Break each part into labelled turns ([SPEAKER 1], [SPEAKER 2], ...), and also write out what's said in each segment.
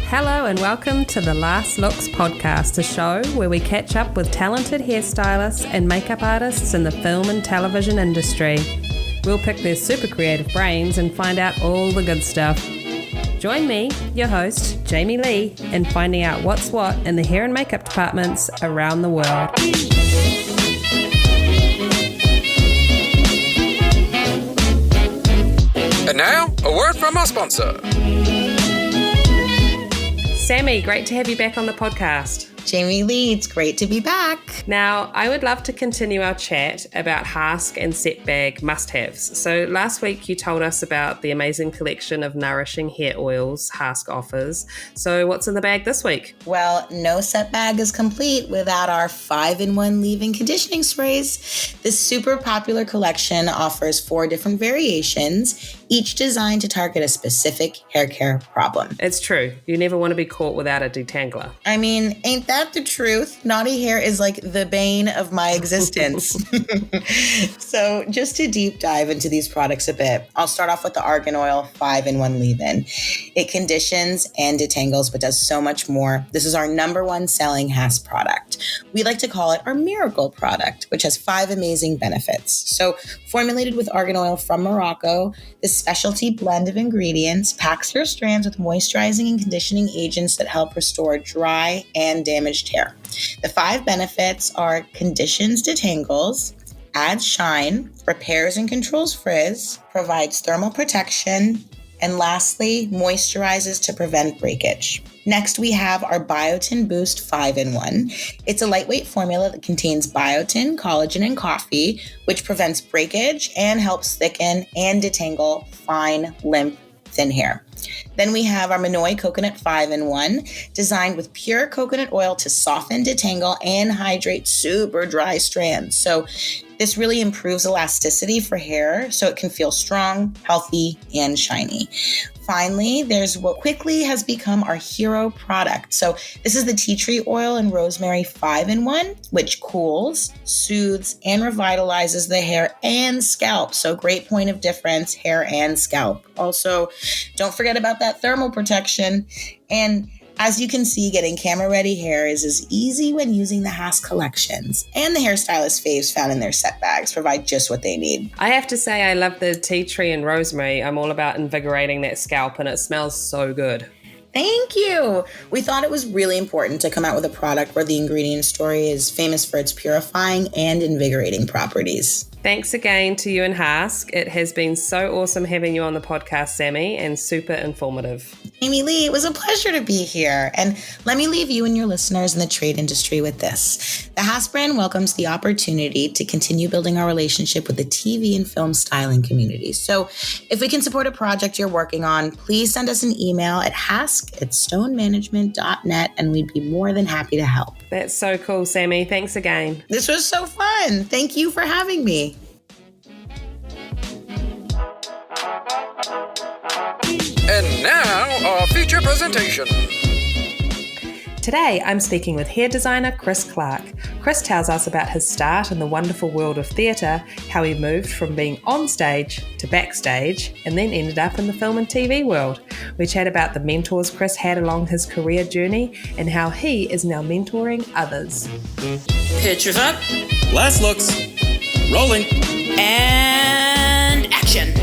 [SPEAKER 1] Hello and welcome to the Last Looks podcast, a show where we catch up with talented hairstylists and makeup artists in the film and television industry. We'll pick their super creative brains and find out all the good stuff. Join me, your host, Jamie Lee, in finding out what's what in the hair and makeup departments around the world.
[SPEAKER 2] And now, a word from our sponsor.
[SPEAKER 1] Sammy, great to have you back on the podcast.
[SPEAKER 3] Jamie Lee, it's great to be back.
[SPEAKER 1] Now, I would love to continue our chat about Hask and Set Bag must-haves. So last week you told us about the amazing collection of nourishing hair oils Hask offers. So what's in the bag this week?
[SPEAKER 3] Well, no Set Bag is complete without our 5-in-1 leave-in conditioning sprays. This super popular collection offers 4 different variations, each designed to target a specific hair care problem.
[SPEAKER 1] It's true. You never want to be caught without a detangler.
[SPEAKER 3] I mean, ain't that the truth? Knotty hair is like the bane of my existence. So just to deep dive into these products a bit, I'll start off with the Argan Oil 5-in-1 leave-in. It conditions and detangles, but does so much more. This is our #1 selling Hask product. We like to call it our miracle product, which has 5 amazing benefits. So formulated with argan oil from Morocco, this specialty blend of ingredients packs your strands with moisturizing and conditioning agents that help restore dry and damaged hair. The 5 benefits are conditions detangles, adds shine, repairs and controls frizz, provides thermal protection, and lastly, moisturizes to prevent breakage. Next, we have our Biotin Boost 5-in-1. It's a lightweight formula that contains biotin, collagen, and coffee, which prevents breakage and helps thicken and detangle fine, limp, thin hair. Then we have our Minoi Coconut 5-in-1, designed with pure coconut oil to soften, detangle, and hydrate super dry strands. So this really improves elasticity for hair so it can feel strong, healthy, and shiny. Finally, there's what quickly has become our hero product. So this is the tea tree oil and rosemary 5-in-1, which cools, soothes, and revitalizes the hair and scalp. So great point of difference, hair and scalp. Also, don't forget about that thermal protection. And as you can see, getting camera-ready hair is as easy when using the Hask collections. And the hairstylist faves found in their set bags provide just what they need.
[SPEAKER 1] I have to say I love the tea tree and rosemary. I'm all about invigorating that scalp and it smells so good.
[SPEAKER 3] Thank you. We thought it was really important to come out with a product where the ingredient story is famous for its purifying and invigorating properties.
[SPEAKER 1] Thanks again to you and Hask. It has been so awesome having you on the podcast, Sammy, and super informative.
[SPEAKER 3] Amy Lee, it was a pleasure to be here. And let me leave you and your listeners in the trade industry with this. The Hask brand welcomes the opportunity to continue building our relationship with the TV and film styling community. So if we can support a project you're working on, please send us an email at hask@stonemanagement.net and we'd be more than happy to help.
[SPEAKER 1] That's so cool, Sammy. Thanks again.
[SPEAKER 3] This was so fun. Thank you for having me.
[SPEAKER 2] And now, our feature presentation.
[SPEAKER 1] Today, I'm speaking with hair designer Chris Clark. Chris tells us about his start in the wonderful world of theatre, how he moved from being on stage to backstage, and then ended up in the film and TV world. We chat about the mentors Chris had along his career journey and how he is now mentoring others.
[SPEAKER 4] Pictures up. Last looks. Rolling. And action.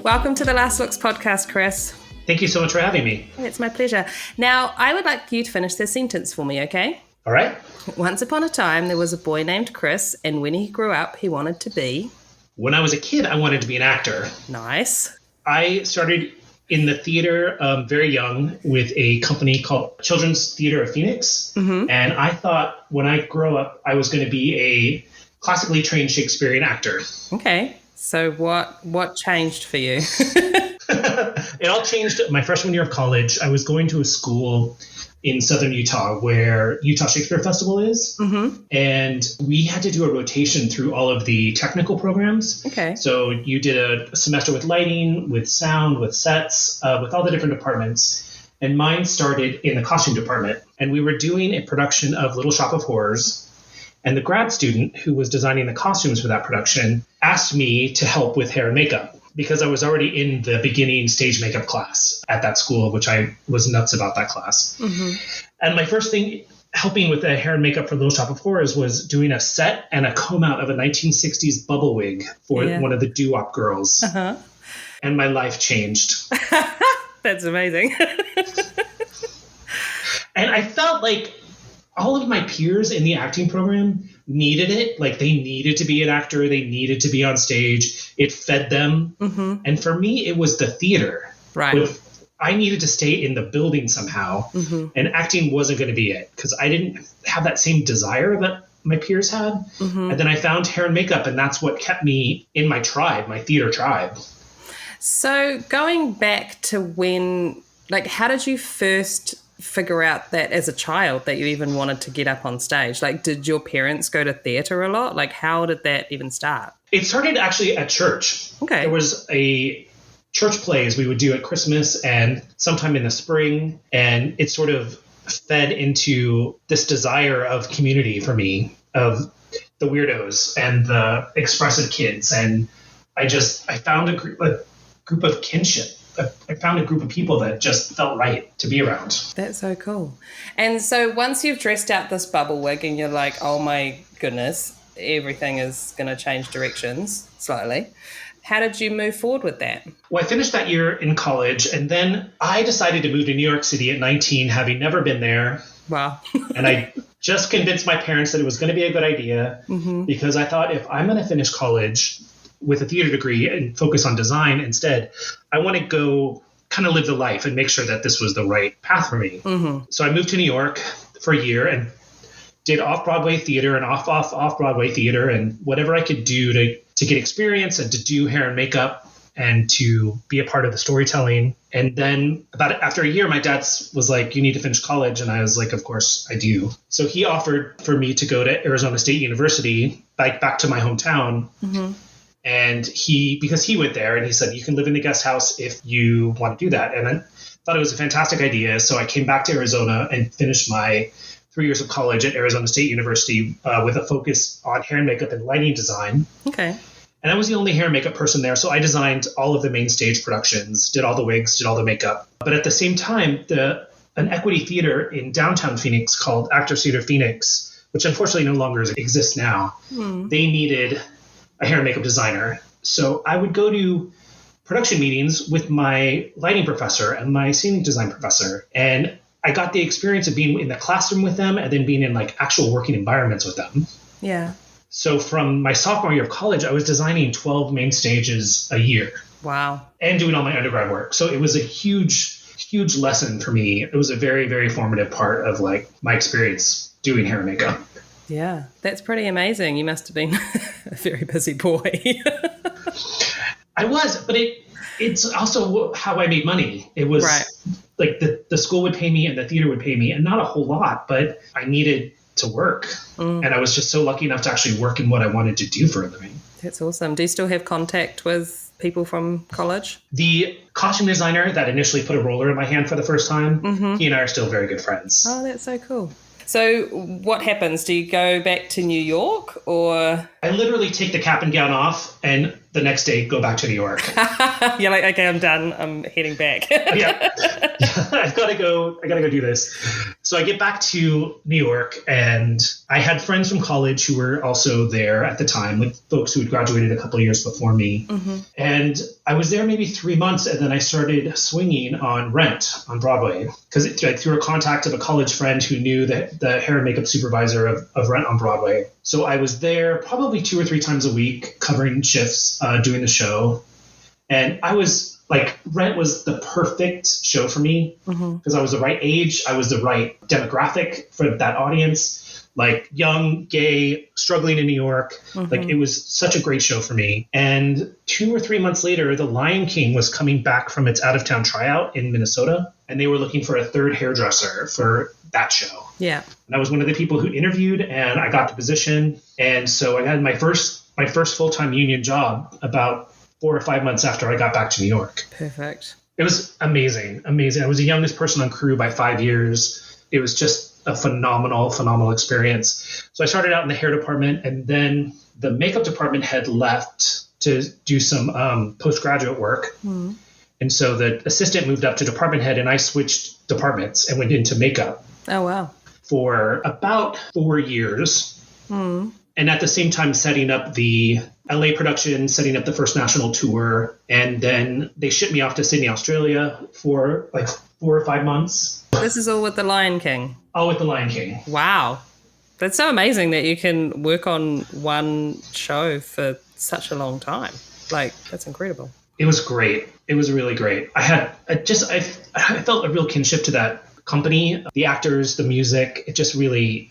[SPEAKER 1] Welcome to the Last Looks podcast, Chris.
[SPEAKER 5] Thank you so much for having me.
[SPEAKER 1] It's my pleasure. Now, I would like you to finish this sentence for me, okay?
[SPEAKER 5] All right.
[SPEAKER 1] Once upon a time, there was a boy named Chris, and when he grew up, he wanted to be...
[SPEAKER 5] When I was a kid, I wanted to be an actor.
[SPEAKER 1] Nice.
[SPEAKER 5] I started in the theater very young with a company called Children's Theater of Phoenix. Mm-hmm. And I thought when I grow up, I was going to be a classically trained Shakespearean actor.
[SPEAKER 1] Okay. So what changed for you?
[SPEAKER 5] It all changed my freshman year of college. I was going to a school in southern Utah where Utah Shakespeare Festival is. Mm-hmm. And we had to do a rotation through all of the technical programs.
[SPEAKER 1] Okay.
[SPEAKER 5] So you did a semester with lighting, with sound, with sets, with all the different departments. And mine started in the costume department. And we were doing a production of Little Shop of Horrors. And the grad student who was designing the costumes for that production asked me to help with hair and makeup because I was already in the beginning stage makeup class at that school, which I was nuts about that class. Mm-hmm. And my first thing helping with the hair and makeup for Little Shop of Horrors was doing a set and a comb out of a 1960s bubble wig for one of the doo-wop girls. Uh-huh. And my life changed.
[SPEAKER 1] That's amazing.
[SPEAKER 5] And I felt like all of my peers in the acting program needed it. Like they needed to be an actor. They needed to be on stage. It fed them. Mm-hmm. And for me, it was the theater.
[SPEAKER 1] Right.
[SPEAKER 5] I needed to stay in the building somehow. Mm-hmm. And acting wasn't going to be it because I didn't have that same desire that my peers had. Mm-hmm. And then I found hair and makeup, and that's what kept me in my tribe, my theater tribe.
[SPEAKER 1] So going back to when, like, how did you first figure out that as a child that you even wanted to get up on stage? Like, did your parents go to theatre a lot? Like, how did that even start?
[SPEAKER 5] It started actually at church.
[SPEAKER 1] Okay.
[SPEAKER 5] There was a church plays we would do at Christmas and sometime in the spring, and it sort of fed into this desire of community for me, of the weirdos and the expressive kids. And I found a group of kinship. I found a group of people that just felt right to be around.
[SPEAKER 1] That's so cool. And so once you've dressed out this bubble wig and you're like, oh my goodness, everything is going to change directions slightly, how did you move forward with that?
[SPEAKER 5] Well, I finished that year in college, and then I decided to move to New York City at 19, having never been there.
[SPEAKER 1] Wow.
[SPEAKER 5] And I just convinced my parents that it was going to be a good idea because I thought if I'm going to finish college with a theater degree and focus on design instead, I want to go kind of live the life and make sure that this was the right path for me. Mm-hmm. So I moved to New York for a year and did off-Broadway theater and off-Broadway theater and whatever I could do to get experience and to do hair and makeup and to be a part of the storytelling. And then after a year, my dad was like, you need to finish college. And I was like, of course I do. So he offered for me to go to Arizona State University, back to my hometown. Mm-hmm. And because he went there and he said, you can live in the guest house if you want to do that. And I thought it was a fantastic idea. So I came back to Arizona and finished my 3 years of college at Arizona State University with a focus on hair and makeup and lighting design.
[SPEAKER 1] Okay.
[SPEAKER 5] And I was the only hair and makeup person there. So I designed all of the main stage productions, did all the wigs, did all the makeup. But at the same time, an equity theater in downtown Phoenix called Actors Theater Phoenix, which unfortunately no longer exists now, they needed a hair and makeup designer. So I would go to production meetings with my lighting professor and my scenic design professor. And I got the experience of being in the classroom with them and then being in like actual working environments with them.
[SPEAKER 1] Yeah.
[SPEAKER 5] So from my sophomore year of college, I was designing 12 main stages a year.
[SPEAKER 1] Wow.
[SPEAKER 5] And doing all my undergrad work. So it was a huge, huge lesson for me. It was a very, very formative part of like my experience doing hair and makeup.
[SPEAKER 1] Yeah, that's pretty amazing. You must have been a very busy boy.
[SPEAKER 5] I was, but it's also how I made money. It was like the school would pay me and the theater would pay me, and not a whole lot, but I needed to work. And I was just so lucky enough to actually work in what I wanted to do for a living.
[SPEAKER 1] That's awesome. Do you still have contact with people from college?
[SPEAKER 5] The costume designer that initially put a roller in my hand for the first time, he and I are still very good friends.
[SPEAKER 1] Oh, that's so cool. So what happens? Do you go back to New York or?
[SPEAKER 5] I literally take the cap and gown off and the next day go back to New York.
[SPEAKER 1] You're like, okay, I'm done. I'm heading back.
[SPEAKER 5] Yeah. I gotta go do this. So I get back to New York, and I had friends from college who were also there at the time, like folks who had graduated a couple of years before me. Mm-hmm. And I was there maybe 3 months, and then I started swinging on Rent on Broadway because through a contact of a college friend who knew the hair and makeup supervisor of Rent on Broadway. So I was there probably 2 or 3 times a week covering shifts, doing the show. And I was like, Rent was the perfect show for me because I was the right age. I was the right demographic for that audience, like young, gay, struggling in New York. Like it was such a great show for me. And 2 or 3 months later, The Lion King was coming back from its out of town tryout in Minnesota. And they were looking for a third hairdresser for that show.
[SPEAKER 1] Yeah.
[SPEAKER 5] And I was one of the people who interviewed, and I got the position. And so I had my first full-time union job about 4 or 5 months after I got back to New York.
[SPEAKER 1] Perfect.
[SPEAKER 5] It was amazing. I was the youngest person on crew by 5 years. It was just a phenomenal experience. So I started out in the hair department, and then the makeup department had left to do some postgraduate work. And so the assistant moved up to department head, and I switched departments and went into makeup.
[SPEAKER 1] Oh, wow.
[SPEAKER 5] For about 4 years. And at the same time, setting up the LA production, setting up the first national tour. And then they shipped me off to Sydney, Australia for like 4 or 5 months.
[SPEAKER 1] This is all with The Lion King?
[SPEAKER 5] All with The Lion King.
[SPEAKER 1] Wow. That's so amazing that you can work on one show for such a long time. Like, that's incredible.
[SPEAKER 5] It was great. It was really great. I felt a real kinship to that company, the actors, the music. It just really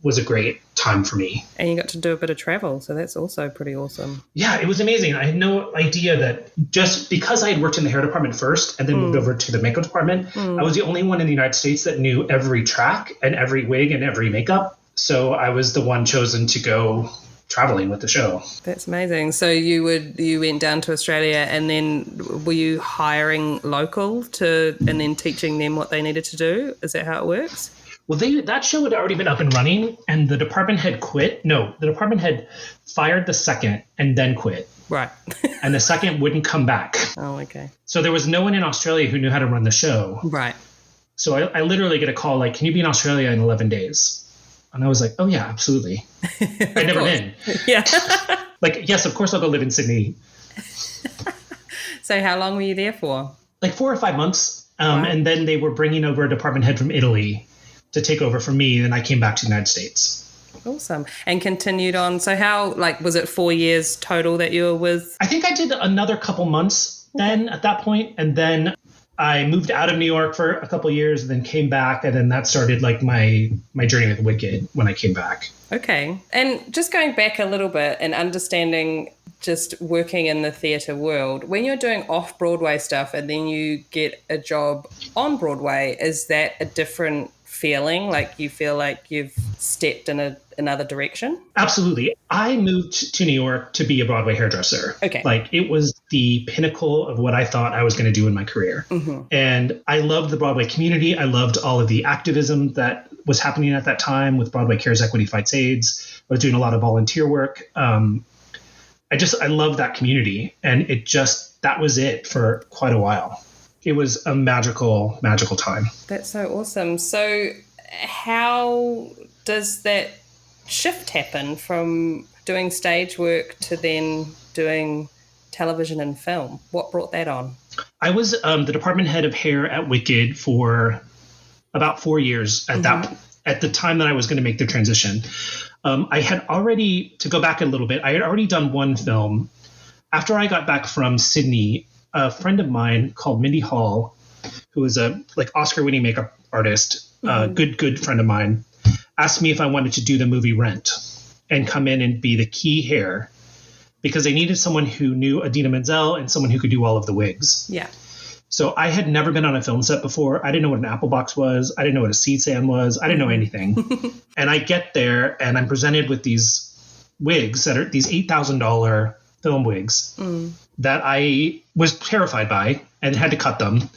[SPEAKER 5] was a great time for me.
[SPEAKER 1] And you got to do a bit of travel, so that's also pretty awesome.
[SPEAKER 5] Yeah, it was amazing. I had no idea that just because I had worked in the hair department first and then moved over to the makeup department, I was the only one in the United States that knew every track and every wig and every makeup. So I was the one chosen to go traveling with the show.
[SPEAKER 1] That's amazing. So you went down to Australia, and then were you hiring local and then teaching them what they needed to do? Is that how it works?
[SPEAKER 5] Well, that show had already been up and running, and the department head quit. No, the department head fired the second and then quit.
[SPEAKER 1] Right.
[SPEAKER 5] And the second wouldn't come back.
[SPEAKER 1] Oh, okay.
[SPEAKER 5] So there was no one in Australia who knew how to run the show.
[SPEAKER 1] Right.
[SPEAKER 5] So I literally get a call like, can you be in Australia in 11 days? And I was like, oh, yeah, absolutely. I'd never been.
[SPEAKER 1] Yeah.
[SPEAKER 5] Like, yes, of course I'll go live in Sydney.
[SPEAKER 1] So how long were you there for?
[SPEAKER 5] Like 4 or 5 months.
[SPEAKER 1] Wow.
[SPEAKER 5] And then they were bringing over a department head from Italy to take over from me. And I came back to the United States.
[SPEAKER 1] Awesome. And continued on. So how, was it 4 years total that you were with?
[SPEAKER 5] I think I did another couple months then at that point. And then I moved out of New York for a couple of years and then came back. And then that started like my journey with Wicked when I came back.
[SPEAKER 1] Okay. And just going back a little bit and understanding just working in the theatre world, when you're doing off-Broadway stuff and then you get a job on Broadway, is that a different feeling? Like you feel like you've stepped in another direction? Absolutely.
[SPEAKER 5] I moved to New York to be a Broadway hairdresser.
[SPEAKER 1] Okay.
[SPEAKER 5] Like it was the pinnacle of what I thought I was going to do in my career. And I loved the Broadway community. I loved all of the activism that was happening at that time with Broadway Cares, Equity Fights AIDS. I was doing a lot of volunteer work. I love that community, and that was it for quite a while. It was a magical time.
[SPEAKER 1] That's so awesome. So how does that shift happen from doing stage work to then doing television and film? What brought that on? I was
[SPEAKER 5] the department head of hair at Wicked for about 4 years at the time that I was going to make the transition. I had already, to go back a little bit, I had already done one film. After I got back from Sydney, a friend of mine called Mindy Hall, who is a Oscar-winning makeup artist, good friend of mine, asked me if I wanted to do the movie Rent and come in and be the key hair, because they needed someone who knew Idina Menzel and someone who could do all of the wigs.
[SPEAKER 1] Yeah.
[SPEAKER 5] So I had never been on a film set before. I didn't know what an apple box was. I didn't know what a seed stand was. I didn't know anything. And I get there and I'm presented with these wigs that are these $8,000 film wigs that I was terrified by and had to cut them.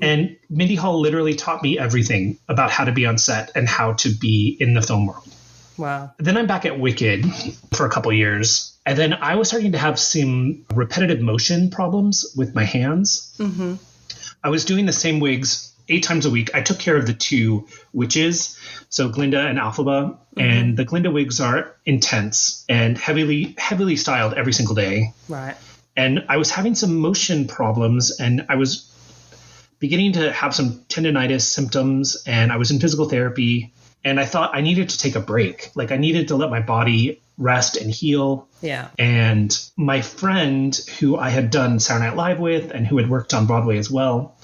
[SPEAKER 5] And Mindy Hall literally taught me everything about how to be on set and how to be in the film world.
[SPEAKER 1] Wow.
[SPEAKER 5] Then I'm back at Wicked for a couple years. And then I was starting to have some repetitive motion problems with my hands. I was doing the same wigs 8 times a week. I took care of the 2 witches, so Glinda and Alphaba. And the Glinda wigs are intense and heavily styled every single day.
[SPEAKER 1] Right.
[SPEAKER 5] And I was having some motion problems, and I was beginning to have some tendonitis symptoms, and I was in physical therapy. And I thought I needed to take a break. Like I needed to let my body rest and heal.
[SPEAKER 1] Yeah.
[SPEAKER 5] And my friend who I had done Saturday Night Live with and who had worked on Broadway as well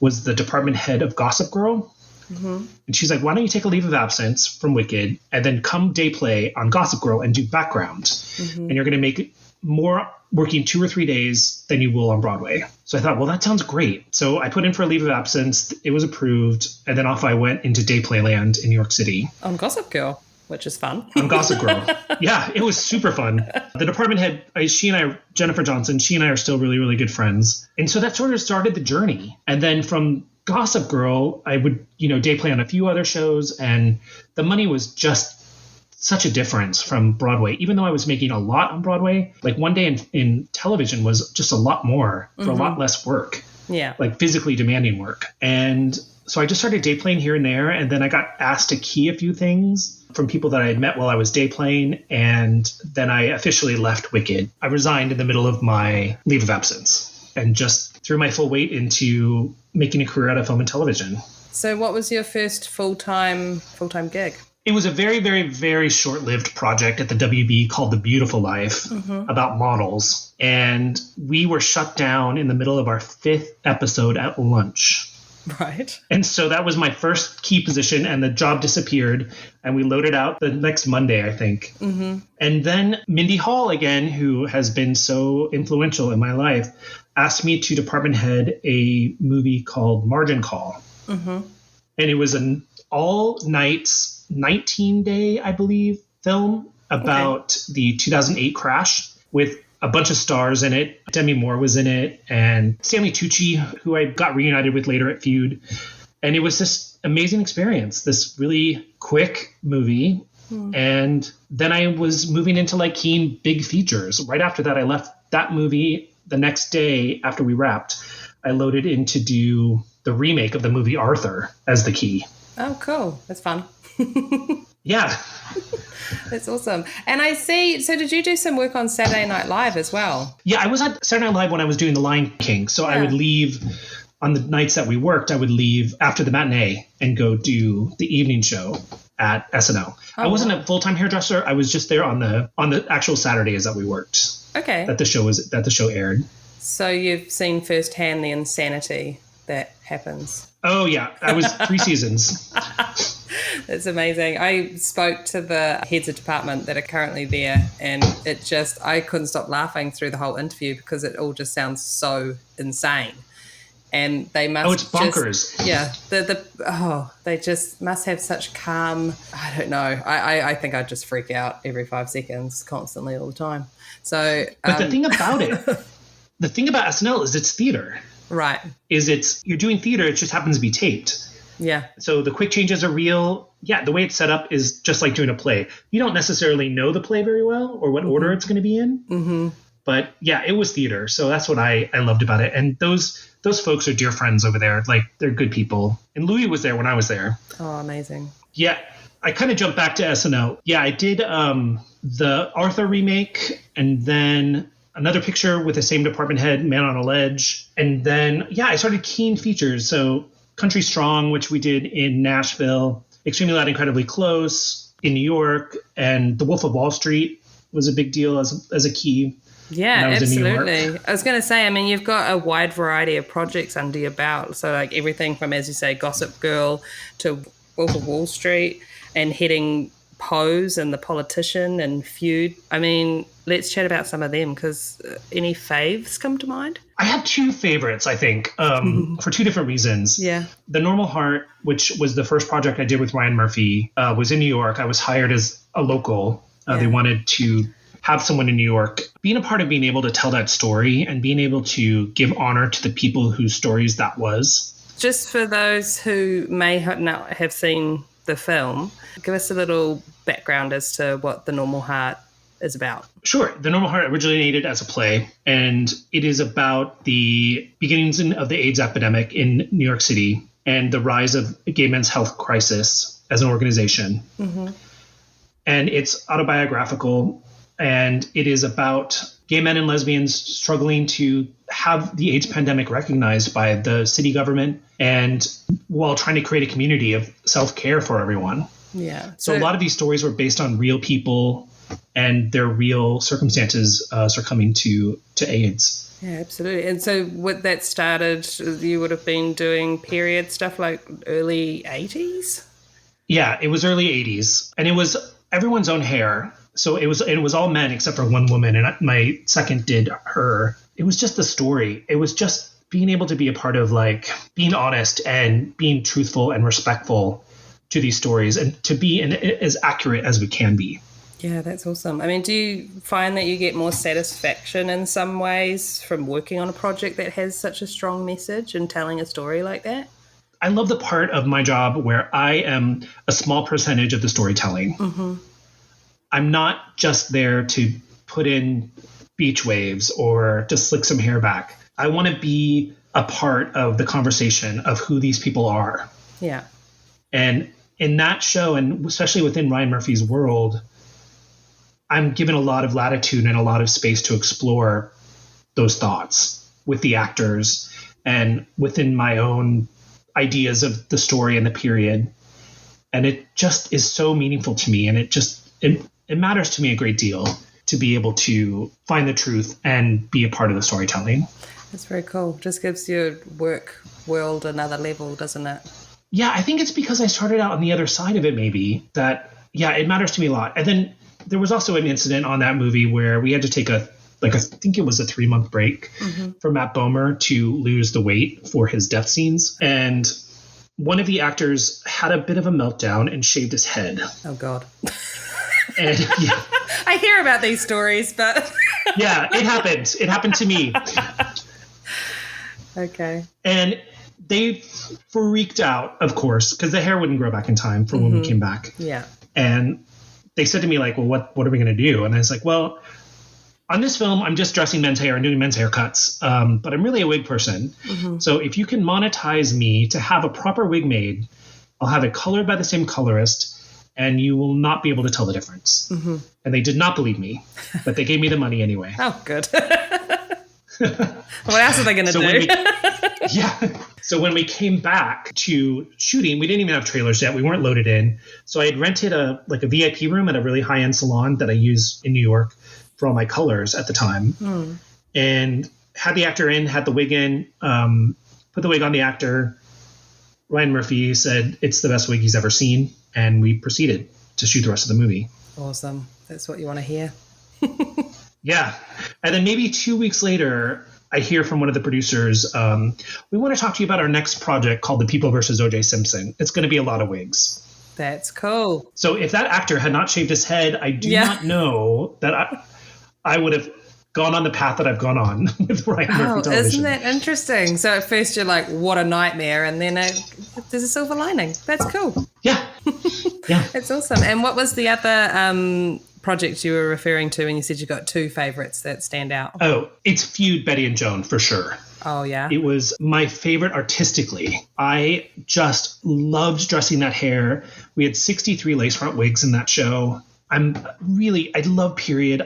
[SPEAKER 5] was the department head of Gossip Girl. And she's like, why don't you take a leave of absence from Wicked and then come day play on Gossip Girl and do background. And you're going to make more working 2 or 3 days than you will on Broadway. So I thought, well, that sounds great. So I put in for a leave of absence. It was approved. And then off I went into day play land in New York City.
[SPEAKER 1] On Gossip Girl, which is fun.
[SPEAKER 5] On Gossip Girl. Yeah, it was super fun. The department head, Jennifer Johnson, she and I are still really, really good friends. And so that sort of started the journey. And then from Gossip Girl, I would, day play on a few other shows, and the money was just such a difference from Broadway. Even though I was making a lot on Broadway, like one day in television was just a lot more for a lot less work.
[SPEAKER 1] Yeah.
[SPEAKER 5] Like physically demanding work. And so I just started day playing here and there. And then I got asked to key a few things from people that I had met while I was day playing. And then I officially left Wicked. I resigned in the middle of my leave of absence and just threw my full weight into making a career out of film and television.
[SPEAKER 1] So what was your first full-time gig?
[SPEAKER 5] It was a very, very, very short-lived project at the WB called The Beautiful Life about models. And we were shut down in the middle of our 5th episode at lunch.
[SPEAKER 1] Right.
[SPEAKER 5] And so that was my first key position, and the job disappeared. And we loaded out the next Monday, I think. Mm-hmm. And then Mindy Hall, again, who has been so influential in my life, asked me to department head a movie called Margin Call. Mm-hmm. And it was an all-nights 19-day, I believe, film about the 2008 crash with a bunch of stars in it. Demi Moore was in it, and Stanley Tucci, who I got reunited with later at Feud. And it was this amazing experience, this really quick movie. And then I was moving into like keen big features. Right after that, I left that movie. The next day after we wrapped, I loaded in to do the remake of the movie Arthur as the key.
[SPEAKER 1] Oh, cool. That's fun.
[SPEAKER 5] Yeah.
[SPEAKER 1] That's awesome. And I see, so did you do some work on Saturday Night Live as well?
[SPEAKER 5] Yeah, I was at Saturday Night Live when I was doing The Lion King. So I would leave on the nights that we worked. I would leave after the matinee and go do the evening show at SNL. I wasn't a full-time hairdresser. I was just there on the actual Saturdays that we worked. Okay. That the show aired.
[SPEAKER 1] So you've seen firsthand the insanity that happens.
[SPEAKER 5] Oh yeah, I was 3 seasons.
[SPEAKER 1] It's amazing. I spoke to the heads of department that are currently there, and I couldn't stop laughing through the whole interview because it all just sounds so insane. And they must.
[SPEAKER 5] Oh, it's bonkers.
[SPEAKER 1] They just must have such calm. I don't know. I think I'd just freak out every 5 seconds, constantly, all the time. So,
[SPEAKER 5] but the thing about SNL is it's theater.
[SPEAKER 1] Right.
[SPEAKER 5] You're doing theater. It just happens to be taped.
[SPEAKER 1] Yeah.
[SPEAKER 5] So the quick changes are real. Yeah, the way it's set up is just like doing a play. You don't necessarily know the play very well or what order it's going to be in. Mm-hmm. But yeah, it was theater. So that's what I loved about it. And those folks are dear friends over there. Like, they're good people. And Louis was there when I was there.
[SPEAKER 1] Oh, amazing.
[SPEAKER 5] Yeah. I kind of jumped back to SNL. Yeah, I did the Arthur remake, and then another picture with the same department head, Man on a Ledge. And then, I started keen features. So Country Strong, which we did in Nashville, Extremely Loud, Incredibly Close in New York, and The Wolf of Wall Street was a big deal as a key.
[SPEAKER 1] Yeah, absolutely. I was going to say, I mean, you've got a wide variety of projects under your belt. So like everything from, as you say, Gossip Girl to Wolf of Wall Street and heading Pose and The Politician and Feud. I mean, let's chat about some of them, because any faves come to mind?
[SPEAKER 5] I have 2 favorites, I think, for 2 different reasons.
[SPEAKER 1] Yeah.
[SPEAKER 5] The Normal Heart, which was the first project I did with Ryan Murphy, was in New York. I was hired as a local. They wanted to have someone in New York. Being a part of being able to tell that story and being able to give honor to the people whose stories that was. Just
[SPEAKER 1] for those who may not have seen the film, give us a little background as to what The Normal Heart is about. Sure. The Normal Heart originated as a play, and it is about the beginnings of the AIDS epidemic in New York City and the rise of gay men's health crisis as an organization. Mm-hmm. And it's autobiographical, and it is about gay men and lesbians struggling to have the AIDS pandemic recognized by the city government, and while trying to create a community of self-care for everyone. Yeah. So a lot of these stories were based on real people and their real circumstances succumbing to AIDS. Yeah, absolutely. And so what that started, you would have been doing period stuff like early 80s? Yeah, it was early 80s. And it was everyone's own hair. So it was all men except for one woman. And my second did her. It was just the story. It was just being able to be a part of like being honest and being truthful and respectful to these stories and to be as accurate as we can be. Yeah, that's awesome. I mean, do you find that you get more satisfaction in some ways from working on a project that has such a strong message and telling a story like that?
[SPEAKER 5] I love the part of my job where I am a small percentage of the storytelling. Mm-hmm. I'm not just there to put in beach waves or to slick some hair back. I want to be a part of the conversation of who these people are.
[SPEAKER 1] Yeah.
[SPEAKER 5] And in that show, and especially within Ryan Murphy's world, I'm given a lot of latitude and a lot of space to explore those thoughts with the actors and within my own ideas of the story and the period. And it just is so meaningful to me. And it matters to me a great deal to be able to find the truth and be a part of the storytelling.
[SPEAKER 1] That's very cool. Just gives your work world another level, doesn't it?
[SPEAKER 5] Yeah, I think it's because I started out on the other side of it, maybe, that, yeah, it matters to me a lot. And then there was also an incident on that movie where we had to take I think it was a 3-month break for Matt Bomer to lose the weight for his death scenes. And one of the actors had a bit of a meltdown and shaved his head.
[SPEAKER 1] Oh, God.
[SPEAKER 5] And yeah.
[SPEAKER 1] I hear about these stories, but...
[SPEAKER 5] Yeah, it happened. It happened to me.
[SPEAKER 1] Okay.
[SPEAKER 5] And they freaked out, of course, because the hair wouldn't grow back in time for when we came back.
[SPEAKER 1] Yeah.
[SPEAKER 5] And they said to me, like, well, what are we going to do? And I was like, well, on this film, I'm just dressing men's hair and doing men's haircuts. But I'm really a wig person. Mm-hmm. So if you can monetize me to have a proper wig made, I'll have it colored by the same colorist, and you will not be able to tell the difference. Mm-hmm. And they did not believe me, but they gave me the money anyway.
[SPEAKER 1] Oh, good. What else are they going to do?
[SPEAKER 5] Yeah. So when we came back to shooting, we didn't even have trailers yet. We weren't loaded in. So I had rented a VIP room at a really high-end salon that I use in New York for all my colors at the time. And had the actor in, had the wig in, put the wig on the actor. Ryan Murphy said it's the best wig he's ever seen. And we proceeded to shoot the rest of the movie.
[SPEAKER 1] Awesome. That's what you want to hear.
[SPEAKER 5] Yeah. And then maybe 2 weeks later, I hear from one of the producers, we want to talk to you about our next project called The People vs. O.J. Simpson. It's going to be a lot of wigs.
[SPEAKER 1] That's cool.
[SPEAKER 5] So if that actor had not shaved his head, I do not know that I would have gone on the path that I've gone on with Ryan Murphy television.
[SPEAKER 1] Isn't that interesting? So at first you're like, what a nightmare. And then there's a silver lining. That's cool.
[SPEAKER 5] Yeah. Yeah.
[SPEAKER 1] That's awesome. And what was the other project you were referring to when you said you got 2 favorites that stand out?
[SPEAKER 5] Oh, it's Feud, Betty and Joan, for sure.
[SPEAKER 1] Oh, yeah.
[SPEAKER 5] It was my favorite artistically. I just loved dressing that hair. We had 63 lace front wigs in that show. I love period.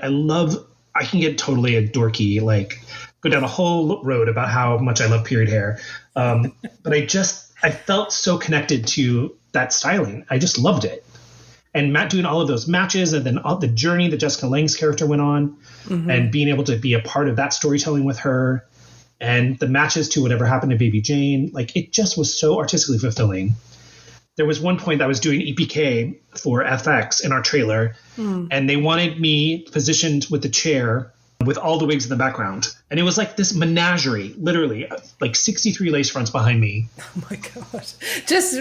[SPEAKER 5] I can get totally a dorky, like go down a whole road about how much I love period hair. But I felt so connected to that styling. I just loved it. And Matt doing all of those matches and then all the journey that Jessica Lange's character went on and being able to be a part of that storytelling with her and the matches to whatever happened to Baby Jane, like it just was so artistically fulfilling. There was one point that I was doing EPK for FX in our trailer and they wanted me positioned with the chair with all the wigs in the background. And it was like this menagerie, literally, like 63 lace fronts behind me.
[SPEAKER 1] Oh my God. Just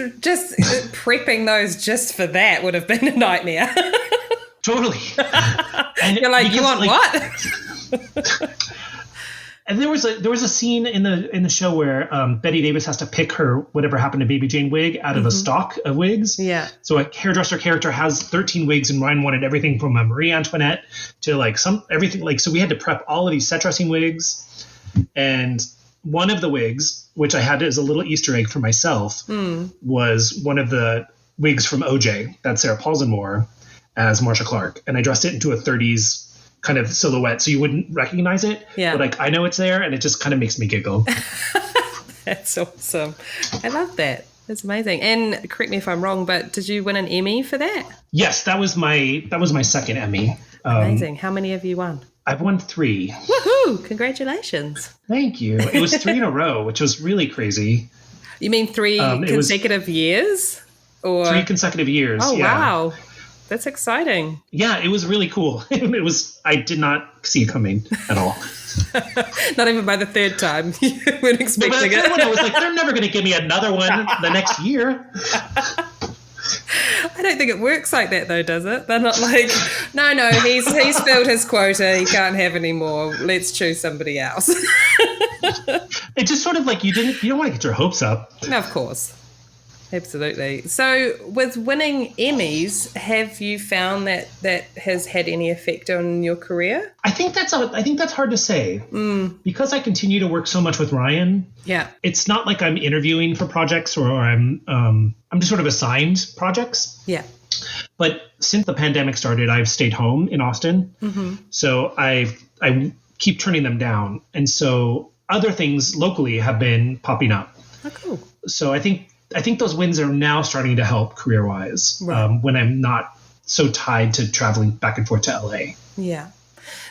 [SPEAKER 1] prepping those just for that would have been a nightmare.
[SPEAKER 5] Totally. And
[SPEAKER 1] you're like, you want what?
[SPEAKER 5] And there was a scene in the show where Betty Davis has to pick her whatever happened to Baby Jane wig out of a stock of wigs.
[SPEAKER 1] Yeah.
[SPEAKER 5] So a hairdresser character has 13 wigs, and Ryan wanted everything from a Marie Antoinette to everything. Like, so we had to prep all of these set dressing wigs, and one of the wigs, which I had as a little Easter egg for myself, was one of the wigs from OJ that Sarah Paulson wore as Marsha Clark, and I dressed it into a 30s kind of silhouette so you wouldn't recognize it. Yeah. But I know it's there and it just kind of makes me giggle.
[SPEAKER 1] That's awesome. I love that. That's amazing. And correct me if I'm wrong, but did you win an Emmy for that?
[SPEAKER 5] Yes, that was my second Emmy.
[SPEAKER 1] Amazing. How many have you won?
[SPEAKER 5] I've won 3.
[SPEAKER 1] Woohoo! Congratulations.
[SPEAKER 5] Thank you. It was 3 in a row, which was really crazy.
[SPEAKER 1] You mean 3 consecutive years? Or
[SPEAKER 5] 3 consecutive years.
[SPEAKER 1] Oh,
[SPEAKER 5] yeah.
[SPEAKER 1] Wow. That's exciting.
[SPEAKER 5] Yeah, it was really cool. I did not see it coming at all.
[SPEAKER 1] Not even by the 3rd time. You weren't expecting it.
[SPEAKER 5] One, I was like, they're never going to give me another one the next year.
[SPEAKER 1] I don't think it works like that, though, does it? They're not like, no, he's filled his quota. He can't have any more. Let's choose somebody else.
[SPEAKER 5] It's just sort of like you don't want to get your hopes up.
[SPEAKER 1] No, of course. Absolutely. So with winning Emmys, have you found that has had any effect on your career?
[SPEAKER 5] I think that's hard to say because I continue to work so much with Ryan.
[SPEAKER 1] Yeah.
[SPEAKER 5] It's not like I'm interviewing for projects or I'm just sort of assigned projects.
[SPEAKER 1] Yeah.
[SPEAKER 5] But since the pandemic started, I've stayed home in Austin. So I keep turning them down. And so other things locally have been popping up.
[SPEAKER 1] Oh, cool.
[SPEAKER 5] So I think those wins are now starting to help career-wise when I'm not so tied to traveling back and forth to LA.
[SPEAKER 1] Yeah.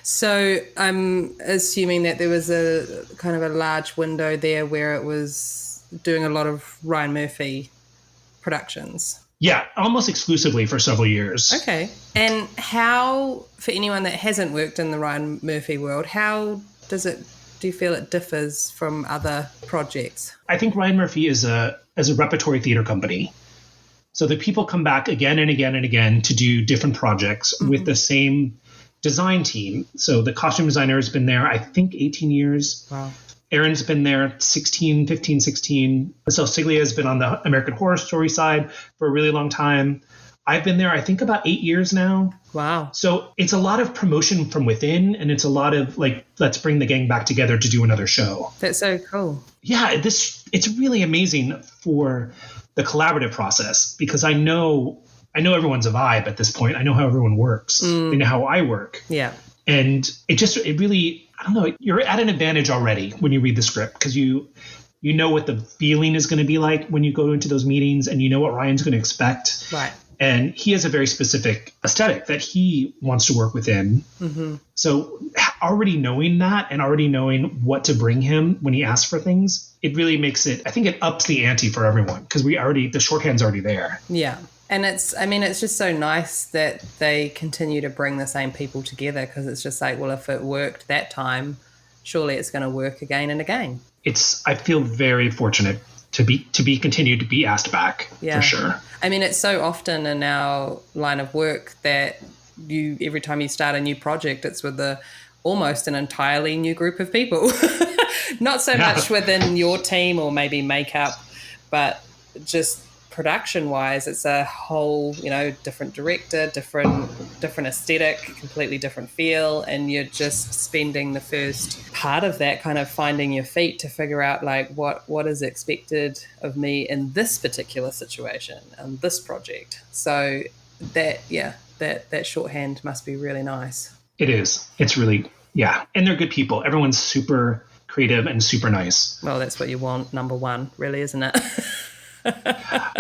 [SPEAKER 1] So I'm assuming that there was a kind of a large window there where it was doing a lot of Ryan Murphy productions.
[SPEAKER 5] Yeah, almost exclusively for several years.
[SPEAKER 1] Okay. And how, for anyone that hasn't worked in the Ryan Murphy world, how do you feel it differs from other projects?
[SPEAKER 5] I think Ryan Murphy is a repertory theater company. So the people come back again and again and again to do different projects with the same design team. So the costume designer has been there, I think, 18 years.
[SPEAKER 1] Wow.
[SPEAKER 5] Aaron's been there 16. So Siglia has been on the American Horror Story side for a really long time. I've been there, I think, about 8 years now.
[SPEAKER 1] Wow.
[SPEAKER 5] So it's a lot of promotion from within, and it's a lot of like, let's bring the gang back together to do another show.
[SPEAKER 1] That's so cool.
[SPEAKER 5] Yeah, it's really amazing for the collaborative process because I know everyone's a vibe at this point. I know how everyone works. They know how I work.
[SPEAKER 1] Yeah.
[SPEAKER 5] And it really, I don't know, you're at an advantage already when you read the script because you know what the feeling is going to be like when you go into those meetings and you know what Ryan's going to expect.
[SPEAKER 1] Right.
[SPEAKER 5] And he has a very specific aesthetic that he wants to work within. So already knowing that and already knowing what to bring him when he asks for things, it really makes it, I think it ups the ante for everyone because the shorthand's already there.
[SPEAKER 1] Yeah. And it's just so nice that they continue to bring the same people together because it's just like, well, if it worked that time, surely it's going to work again and again. I feel very fortunate to be continued to be asked back for sure. I mean, it's so often in our line of work that every time you start a new project, it's with almost an entirely new group of people. Not so much within your team or maybe makeup, but just production-wise, it's a whole, different director, different aesthetic, completely different feel, and you're just spending the first part of that kind of finding your feet to figure out like what is expected of me in this particular situation and this project. So that shorthand must be really nice. It
[SPEAKER 5] is. It's really, and they're good people. Everyone's super creative and super nice.
[SPEAKER 1] Well, that's what you want, number one, really, isn't it?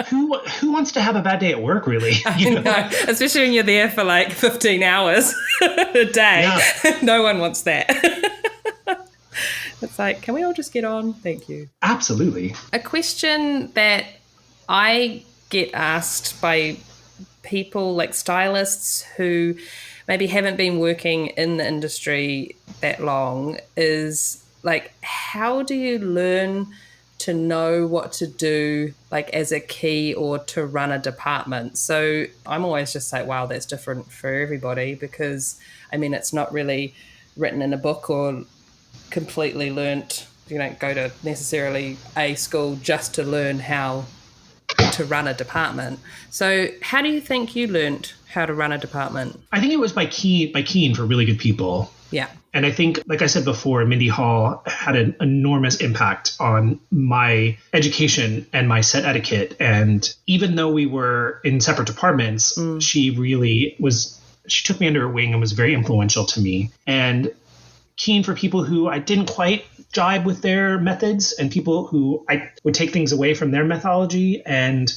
[SPEAKER 5] Who wants to have a bad day at work, really?
[SPEAKER 1] I know, especially when you're there for like 15 hours a day. Yeah. No one wants that. It's like, can we all just get on? Thank you.
[SPEAKER 5] Absolutely.
[SPEAKER 1] A question that I get asked by people like stylists who maybe haven't been working in the industry that long is like, how do you learn to know what to do like as a key or to run a department? So I'm always just like, wow, that's different for everybody because I mean, it's not really written in a book or completely learnt. You don't go to necessarily a school just to learn how to run a department. So how do you think you learnt how to run a department?
[SPEAKER 5] I think it was by keying for really good people.
[SPEAKER 1] Yeah.
[SPEAKER 5] And I think, like I said before, Mindy Hall had an enormous impact on my education and my set etiquette. And even though we were in separate departments, she took me under her wing and was very influential to me. And keen for people who I didn't quite jibe with their methods and people who I would take things away from their methodology. And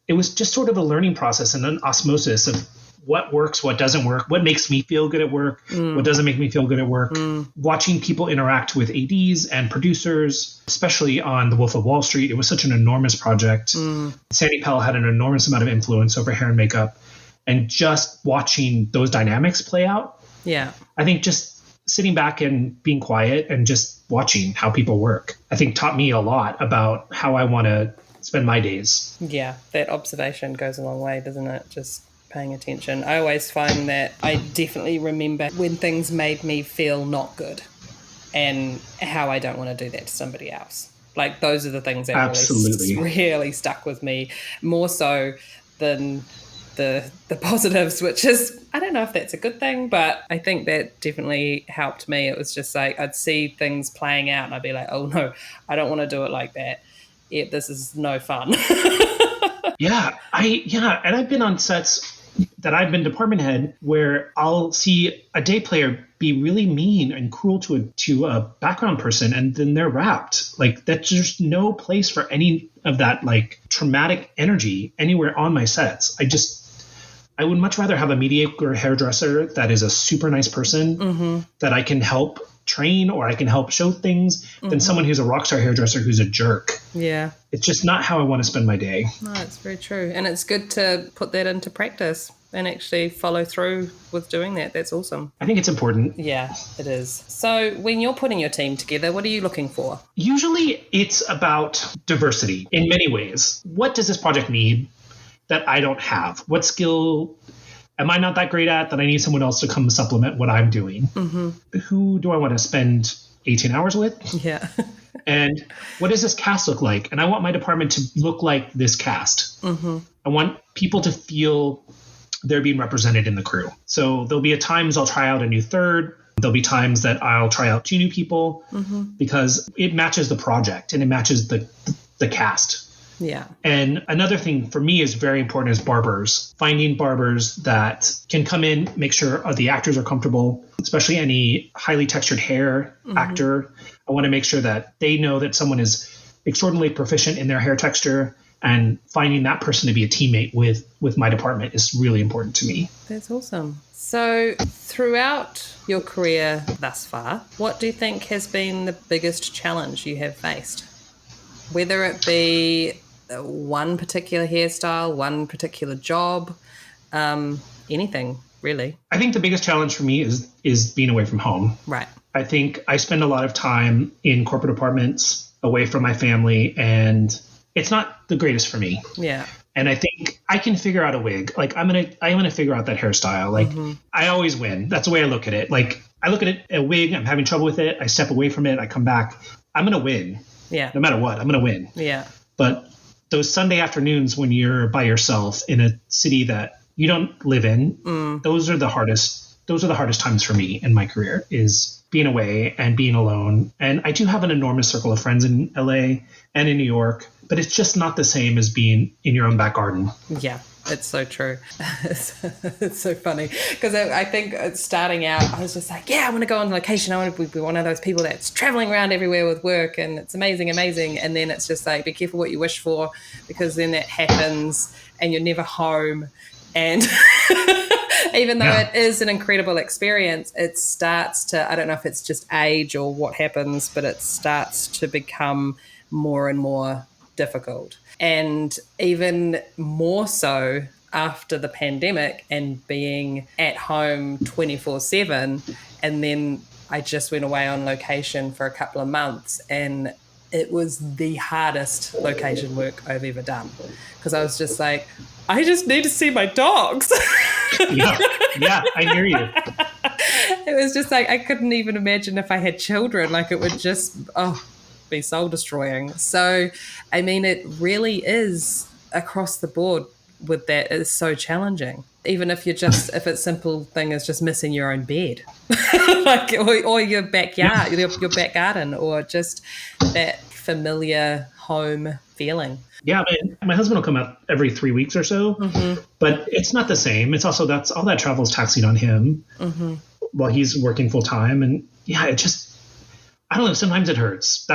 [SPEAKER 5] it was just sort of a learning process and an osmosis of what works, what doesn't work, what makes me feel good at work, what doesn't make me feel good at work. Watching people interact with ADs and producers, especially on The Wolf of Wall Street, it was such an enormous project. Sandy Pell had an enormous amount of influence over hair and makeup. And just watching those dynamics play out, I think just sitting back and being quiet and just watching how people work, I think taught me a lot about how I want to spend my days.
[SPEAKER 1] Yeah, that observation goes a long way, doesn't it? Just paying attention. I always find that I definitely remember when things made me feel not good and how I don't want to do that to somebody else. Like those are the things that
[SPEAKER 5] Absolutely.
[SPEAKER 1] really stuck with me, more so than the positives, which is, I don't know if that's a good thing, but I think that definitely helped me. It was just like I'd see things playing out and I'd be like, oh no, I don't want to do it like that. Yeah, this is no fun.
[SPEAKER 5] And I've been on sets that I've been department head where I'll see a day player be really mean and cruel to a background person, and then they're wrapped. Like that's just no place for any of that like traumatic energy anywhere on my sets. I would much rather have a mediocre hairdresser that is a super nice person that I can help train or I can help show things than someone who's a rock star hairdresser who's a jerk.
[SPEAKER 1] Yeah.
[SPEAKER 5] It's just not how I want to spend my day.
[SPEAKER 1] No, it's very true. And it's good to put that into practice and actually follow through with doing that. That's awesome.
[SPEAKER 5] I think it's important.
[SPEAKER 1] Yeah, it is. So when you're putting your team together, what are you looking for?
[SPEAKER 5] Usually it's about diversity in many ways. What does this project need that I don't have? What skill am I not that great at that I need someone else to come supplement what I'm doing? Who do I want to spend 18 hours with?
[SPEAKER 1] Yeah.
[SPEAKER 5] And what does this cast look like? And I want my department to look like this cast. I want people to feel they're being represented in the crew. So there'll be times I'll try out a new third. There'll be times that I'll try out 2 new people because it matches the project and it matches the cast.
[SPEAKER 1] Yeah.
[SPEAKER 5] And another thing for me is very important is barbers. Finding barbers that can come in, make sure the actors are comfortable, especially any highly textured hair actor. I want to make sure that they know that someone is extraordinarily proficient in their hair texture, and finding that person to be a teammate with my department is really important to me.
[SPEAKER 1] That's awesome. So throughout your career thus far, what do you think has been the biggest challenge you have faced? Whether it be one particular hairstyle, one particular job, anything really.
[SPEAKER 5] I think the biggest challenge for me is being away from home.
[SPEAKER 1] Right.
[SPEAKER 5] I think I spend a lot of time in corporate apartments away from my family, and it's not the greatest for me.
[SPEAKER 1] Yeah.
[SPEAKER 5] And I think I can figure out a wig. Like I'm gonna figure out that hairstyle. Like I always win. That's the way I look at it. Like I look at it, a wig, I'm having trouble with it. I step away from it. I come back. I'm gonna win.
[SPEAKER 1] Yeah.
[SPEAKER 5] No matter what, I'm gonna win.
[SPEAKER 1] Yeah.
[SPEAKER 5] But those Sunday afternoons when you're by yourself in a city that you don't live in, those are the hardest times for me in my career, is being away and being alone. And I do have an enormous circle of friends in LA and in New York, but it's just not the same as being in your own back garden.
[SPEAKER 1] Yeah. It's so true. It's so funny because I think starting out, I was just like, yeah, I want to go on location. I want to be one of those people that's traveling around everywhere with work, and it's amazing. And then it's just like, be careful what you wish for, because then that happens and you're never home. And even though it is an incredible experience, it starts to, I don't know if it's just age or what happens, but it starts to become more and more difficult. And even more so after the pandemic and being at home 24/7. And then I just went away on location for a couple of months, and it was the hardest location work I've ever done, because I was just like, I just need to see my dogs.
[SPEAKER 5] Yeah, I hear you.
[SPEAKER 1] It was just like, I couldn't even imagine if I had children, like it would just, be soul destroying. So, I mean, it really is across the board with that. It's so challenging. Even if if it's simple thing is just missing your own bed, like, or your backyard, your back garden, or just that familiar home feeling.
[SPEAKER 5] Yeah, my husband will come out every 3 weeks or so, but it's not the same. It's also, that's all that travel is taxing on him while he's working full time. And yeah, it just, I don't know, sometimes it hurts.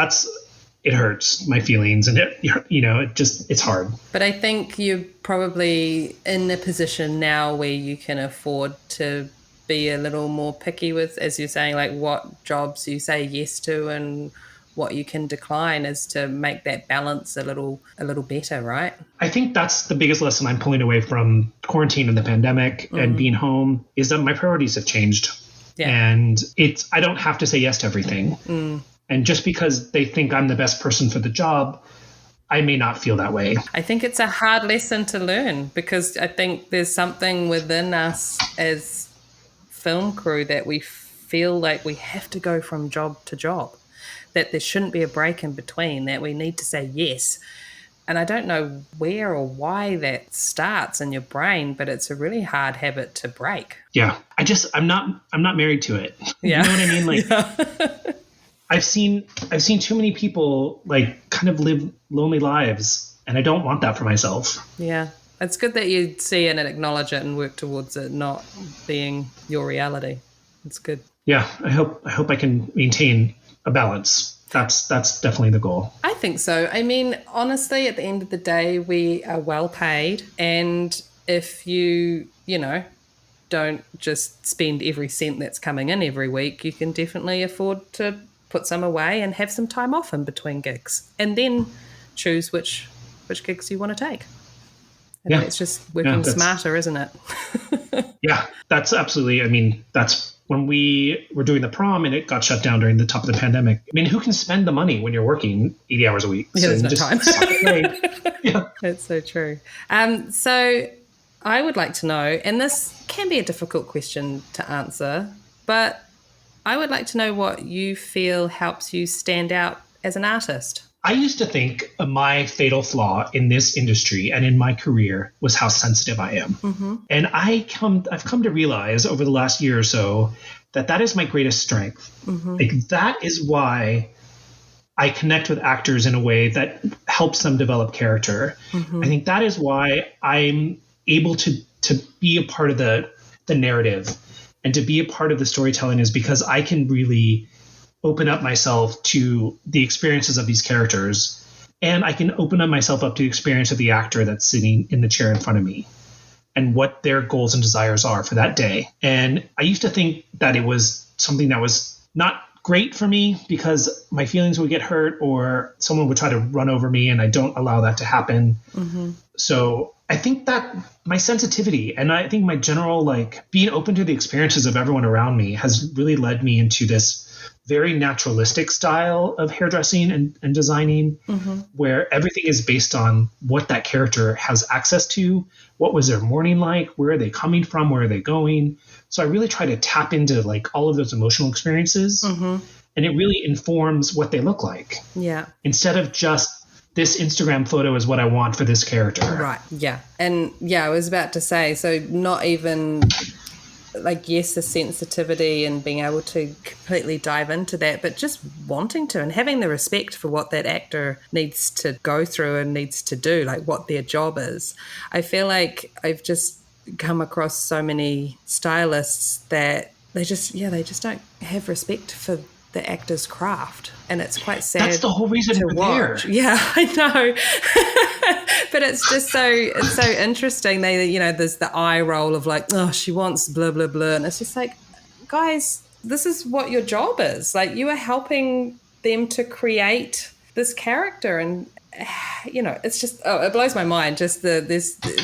[SPEAKER 5] It hurts my feelings, and it's hard.
[SPEAKER 1] But I think you're probably in a position now where you can afford to be a little more picky with, as you're saying, like what jobs you say yes to and what you can decline, is to make that balance a little better, right?
[SPEAKER 5] I think that's the biggest lesson I'm pulling away from quarantine and the pandemic and being home, is that my priorities have changed. Yeah. And I don't have to say yes to everything. And just because they think I'm the best person for the job, I may not feel that way.
[SPEAKER 1] I think it's a hard lesson to learn, because I think there's something within us as film crew that we feel like we have to go from job to job. that there shouldn't be a break in between, that we need to say yes. And I don't know where or why that starts in your brain, but it's a really hard habit to break.
[SPEAKER 5] Yeah. I'm not married to it.
[SPEAKER 1] Yeah.
[SPEAKER 5] You know what I mean? Like,
[SPEAKER 1] yeah.
[SPEAKER 5] I've seen too many people like kind of live lonely lives, and I don't want that for myself.
[SPEAKER 1] Yeah. It's good that you see it and acknowledge it and work towards it not being your reality. It's good.
[SPEAKER 5] Yeah. I hope I can maintain a balance. That's definitely the goal.
[SPEAKER 1] I think so. I mean, honestly, at the end of the day, we are well paid. And if you don't just spend every cent that's coming in every week, you can definitely afford to put some away and have some time off in between gigs. And then choose which gigs you want to take. I think it's just working smarter, isn't it?
[SPEAKER 5] Yeah, that's absolutely. I mean, that's when we were doing the prom and it got shut down during the top of the pandemic. I mean, who can spend the money when you're working 80 hours a week?
[SPEAKER 1] Yeah, there's no time.
[SPEAKER 5] Yeah.
[SPEAKER 1] That's so true. So I would like to know, and this can be a difficult question to answer, but I would like to know what you feel helps you stand out as an artist.
[SPEAKER 5] I used to think my fatal flaw in this industry and in my career was how sensitive I am. Mm-hmm. And I've come to realize over the last year or so that is my greatest strength. Mm-hmm. Like, that is why I connect with actors in a way that helps them develop character. Mm-hmm. I think that is why I'm able to be a part of the narrative and to be a part of the storytelling, is because I can really open up myself to the experiences of these characters, and I can open up myself up to the experience of the actor that's sitting in the chair in front of me and what their goals and desires are for that day. And I used to think that it was something that was not great for me because my feelings would get hurt or someone would try to run over me, and I don't allow that to happen. Mm-hmm. So I think that my sensitivity and I think my general being open to the experiences of everyone around me has really led me into this very naturalistic style of hairdressing and designing, mm-hmm. where everything is based on what that character has access to. What was their morning like? Where are they coming from? Where are they going? So I really try to tap into all of those emotional experiences, mm-hmm. and it really informs what they look like. Yeah. Instead of just, this Instagram photo is what I want for this character.
[SPEAKER 1] Right. Yeah. And I was about to say, so not even yes, the sensitivity and being able to completely dive into that, but just wanting to and having the respect for what that actor needs to go through and needs to do, what their job is. I feel like I've just come across so many stylists that they just don't have respect for the actor's craft, and it's quite sad.
[SPEAKER 5] That's the whole reason we're there.
[SPEAKER 1] Yeah, I know. But it's just so interesting. They, there's the eye roll of oh, she wants blah blah blah, and it's just guys, this is what your job is. You are helping them to create this character, and it's just it blows my mind. Just it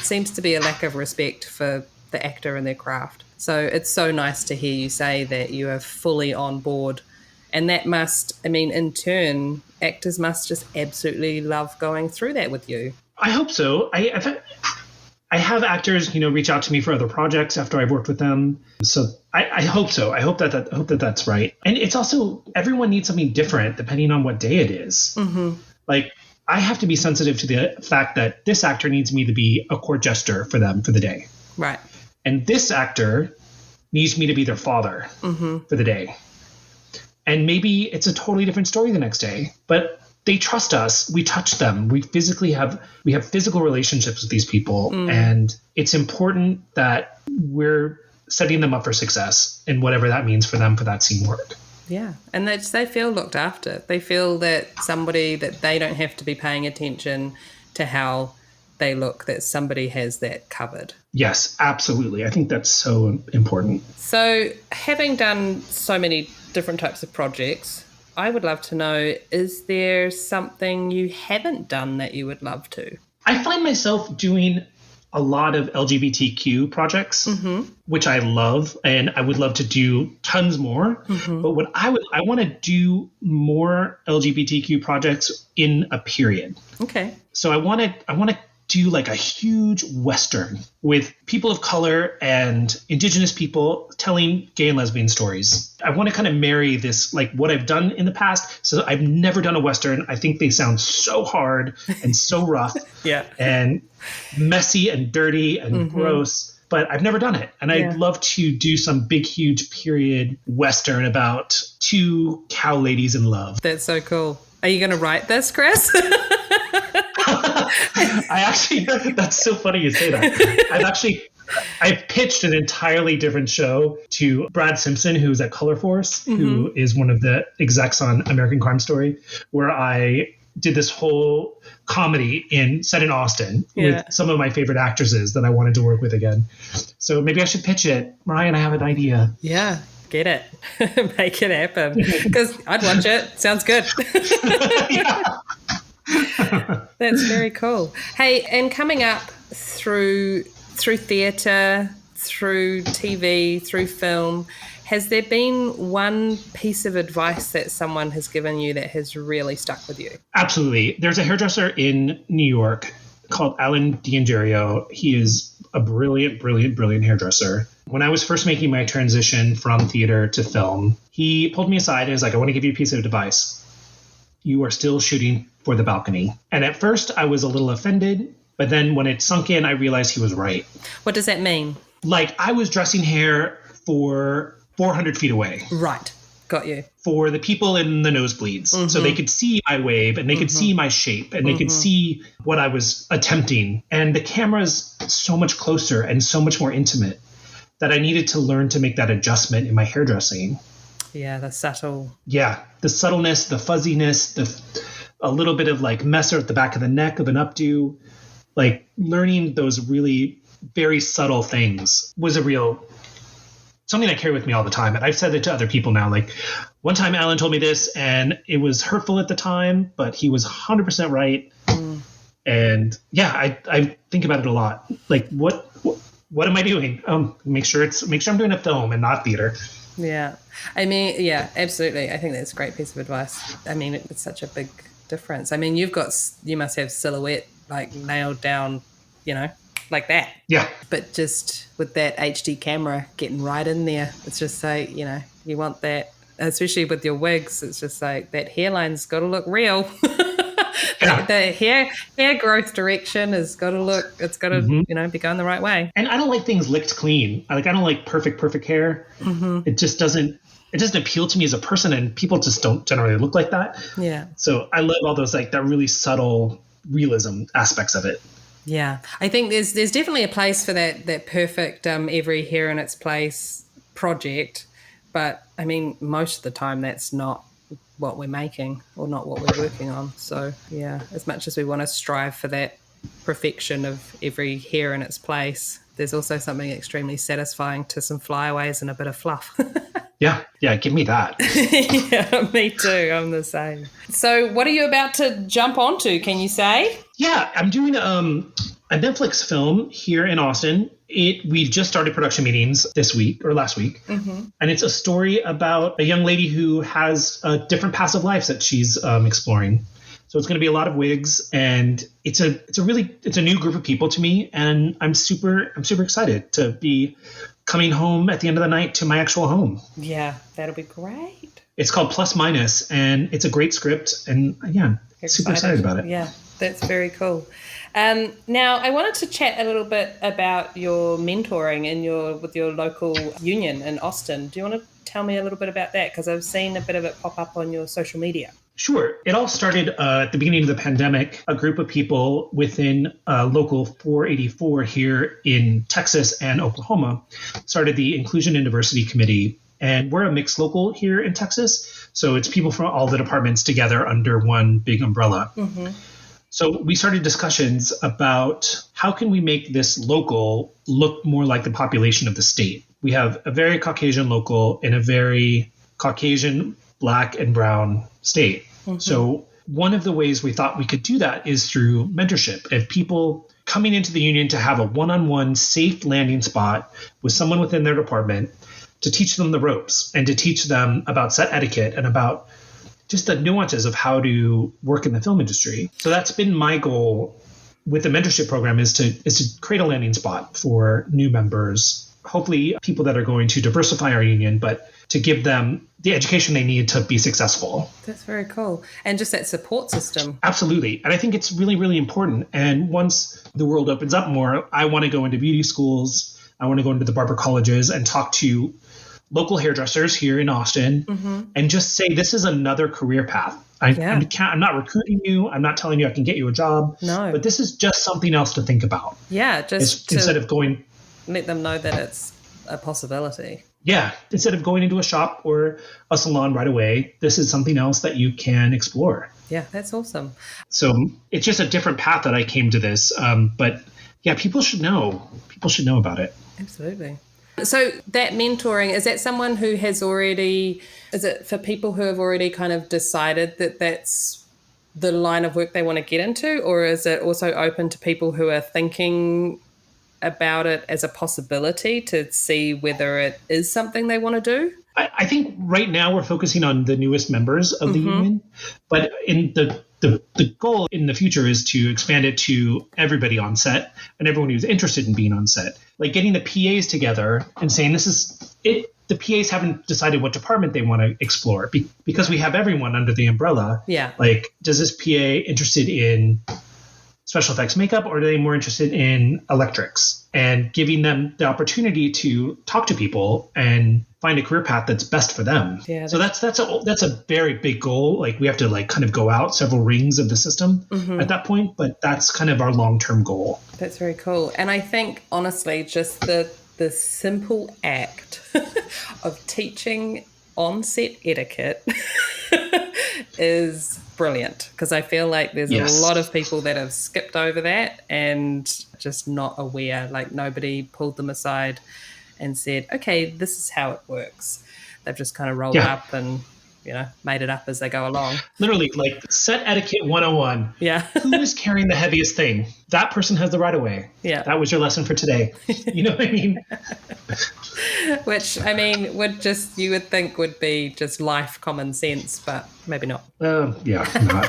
[SPEAKER 1] seems to be a lack of respect for the actor and their craft. So it's so nice to hear you say that you are fully on board. And that must, in turn, actors must just absolutely love going through that with you.
[SPEAKER 5] I hope so. I have actors, reach out to me for other projects after I've worked with them. So I hope so. I hope that that's right. And it's also, everyone needs something different depending on what day it is. Mm-hmm. I have to be sensitive to the fact that this actor needs me to be a court jester for them for the day. Right. And this actor needs me to be their father mm-hmm. for the day. And maybe it's a totally different story the next day, but they trust us. We touch them. We have physical relationships with these people. And it's important that we're setting them up for success and whatever that means for them for that scene work.
[SPEAKER 1] Yeah. And they feel looked after. They feel that that they don't have to be paying attention to how they look, that somebody has that covered.
[SPEAKER 5] Yes, absolutely. I think that's so important.
[SPEAKER 1] So having done so many different types of projects, I would love to know, is there something you haven't done that you would love to?
[SPEAKER 5] I find myself doing a lot of LGBTQ projects, mm-hmm. which I love, and I would love to do tons more. Mm-hmm. But I want to do more LGBTQ projects in a period. Okay. So I want to do like a huge Western with people of color and indigenous people telling gay and lesbian stories. I want to kind of marry this, like what I've done in the past. So I've never done a Western. I think they sound so hard and so rough and messy and dirty and gross. But I've never done it. And I'd love to do some big, huge period Western about two cow ladies in love.
[SPEAKER 1] That's so cool. Are you going to write this, Chris?
[SPEAKER 5] That's so funny you say that. I've pitched an entirely different show to Brad Simpson, who's at Color Force, who is one of the execs on American Crime Story, where I did this whole comedy set in Austin with some of my favorite actresses that I wanted to work with again. So maybe I should pitch it. Ryan, I have an idea.
[SPEAKER 1] Yeah, get it. Make it happen. Because I'd watch it. Sounds good. That's very cool. Hey, and coming up through theatre, through TV, through film, has there been one piece of advice that someone has given you that has really stuck with you?
[SPEAKER 5] Absolutely. There's a hairdresser in New York called Alan D'Angerio. He is a brilliant, brilliant, brilliant hairdresser. When I was first making my transition from theater to film, he pulled me aside and was like, I want to give you a piece of advice. You are still shooting for the balcony. And at first I was a little offended, but then when it sunk in, I realized he was right.
[SPEAKER 1] What does that mean?
[SPEAKER 5] Like I was dressing hair for 400 feet away.
[SPEAKER 1] Right. Got you.
[SPEAKER 5] For the people in the nosebleeds. So they could see my wave and they could see my shape and they could see what I was attempting. And the camera's so much closer and so much more intimate that I needed to learn to make that adjustment in my hairdressing.
[SPEAKER 1] Yeah, the subtle.
[SPEAKER 5] Yeah, the subtleness, the fuzziness, a little bit of like messer at the back of the neck of an updo. Like learning those really very subtle things was something I carry with me all the time. And I've said it to other people now. Like one time Alan told me this and it was hurtful at the time, but he was 100% right. And yeah, I think about it a lot. Like what am I doing? Make sure I'm doing a film and not theater.
[SPEAKER 1] Yeah. I mean, yeah, absolutely. I think that's a great piece of advice. I mean, it's such a big difference. I mean, you must have silhouette like nailed down, like that.
[SPEAKER 5] Yeah.
[SPEAKER 1] But just with that HD camera getting right in there, it's just like, you want that, especially with your wigs, it's just like that hairline's got to look real. The hair growth direction it's got to be going the right way.
[SPEAKER 5] And I don't like things licked clean. I don't like perfect hair. It just doesn't appeal to me as a person, and people just don't generally look like that.
[SPEAKER 1] Yeah.
[SPEAKER 5] So I love all those like that really subtle realism aspects of it.
[SPEAKER 1] Yeah. I think there's definitely a place for that perfect every hair in its place project, but I mean most of the time that's not what we're making or not what we're working on. So yeah, as much as we want to strive for that perfection of every hair in its place, there's also something extremely satisfying to some flyaways and a bit of fluff.
[SPEAKER 5] Yeah, give me that.
[SPEAKER 1] Yeah, me too. I'm the same. So what are you about to jump onto, can you say? Yeah,
[SPEAKER 5] I'm doing a Netflix film here in Austin. We've just started production meetings last week. And it's a story about a young lady who has different paths of life that she's exploring. So it's going to be a lot of wigs, and it's a new group of people to me, and I'm super excited to be coming home at the end of the night to my actual home.
[SPEAKER 1] Yeah, that'll be great.
[SPEAKER 5] It's called Plus Minus, and it's a great script, and yeah, super excited about it.
[SPEAKER 1] Yeah, that's very cool. Now, I wanted to chat a little bit about your mentoring with your local union in Austin. Do you want to tell me a little bit about that? Because I've seen a bit of it pop up on your social media.
[SPEAKER 5] Sure. It all started at the beginning of the pandemic. A group of people within Local 484 here in Texas and Oklahoma started the Inclusion and Diversity Committee. And we're a mixed local here in Texas. So it's people from all the departments together under one big umbrella. So we started discussions about how can we make this local look more like the population of the state. We have a very Caucasian local in a very Caucasian, Black and brown state. So one of the ways we thought we could do that is through mentorship of people coming into the union to have a one-on-one safe landing spot with someone within their department to teach them the ropes and to teach them about set etiquette and about just the nuances of how to work in the film industry. So that's been my goal with the mentorship program is to create a landing spot for new members, hopefully people that are going to diversify our union, but to give them the education they need to be successful.
[SPEAKER 1] That's very cool. And just that support system.
[SPEAKER 5] Absolutely. And I think it's really, really important. And once the world opens up more, I want to go into beauty schools. I want to go into the barber colleges and talk to local hairdressers here in Austin and just say, this is another career path. I'm not recruiting you. I'm not telling you I can get you a job.
[SPEAKER 1] No.
[SPEAKER 5] But this is just something else to think about.
[SPEAKER 1] Yeah. Just
[SPEAKER 5] instead of going.
[SPEAKER 1] Let them know that it's a possibility.
[SPEAKER 5] Yeah. Instead of going into a shop or a salon right away, this is something else that you can explore.
[SPEAKER 1] Yeah, that's awesome.
[SPEAKER 5] So it's just a different path that I came to this. But yeah, people should know. People should know about it.
[SPEAKER 1] Absolutely. So that mentoring, is that someone who has already, is it for people who have already kind of decided that that's the line of work they want to get into? Or is it also open to people who are thinking about it as a possibility to see whether it is something they want to do?
[SPEAKER 5] I think right now we're focusing on the newest members of the union, but in the goal in the future is to expand it to everybody on set and everyone who's interested in being on set. Like getting the PAs together and saying this is it. The PAs haven't decided what department they want to explore because we have everyone under the umbrella.
[SPEAKER 1] Yeah.
[SPEAKER 5] Like, does this PA interested in special effects makeup, or are they more interested in electrics? And giving them the opportunity to talk to people and find a career path that's best for them.
[SPEAKER 1] Yeah,
[SPEAKER 5] so that's a very big goal. Like we have to like kind of go out several rings of the system at that point, but that's kind of our long-term goal.
[SPEAKER 1] That's very cool. And I think honestly, just the simple act of teaching on-set etiquette is brilliant, because I feel like there's a lot of people that have skipped over that and just not aware. Like nobody pulled them aside and said, okay, this is how it works. They've just kind of rolled up and, made it up as they go along.
[SPEAKER 5] Literally, like set etiquette 101.
[SPEAKER 1] Yeah.
[SPEAKER 5] Who is carrying the heaviest thing? That person has the right of way.
[SPEAKER 1] Yeah.
[SPEAKER 5] That was your lesson for today. You know what I mean?
[SPEAKER 1] Which, I mean, you would think would be just life common sense, but maybe not.
[SPEAKER 5] Yeah, not.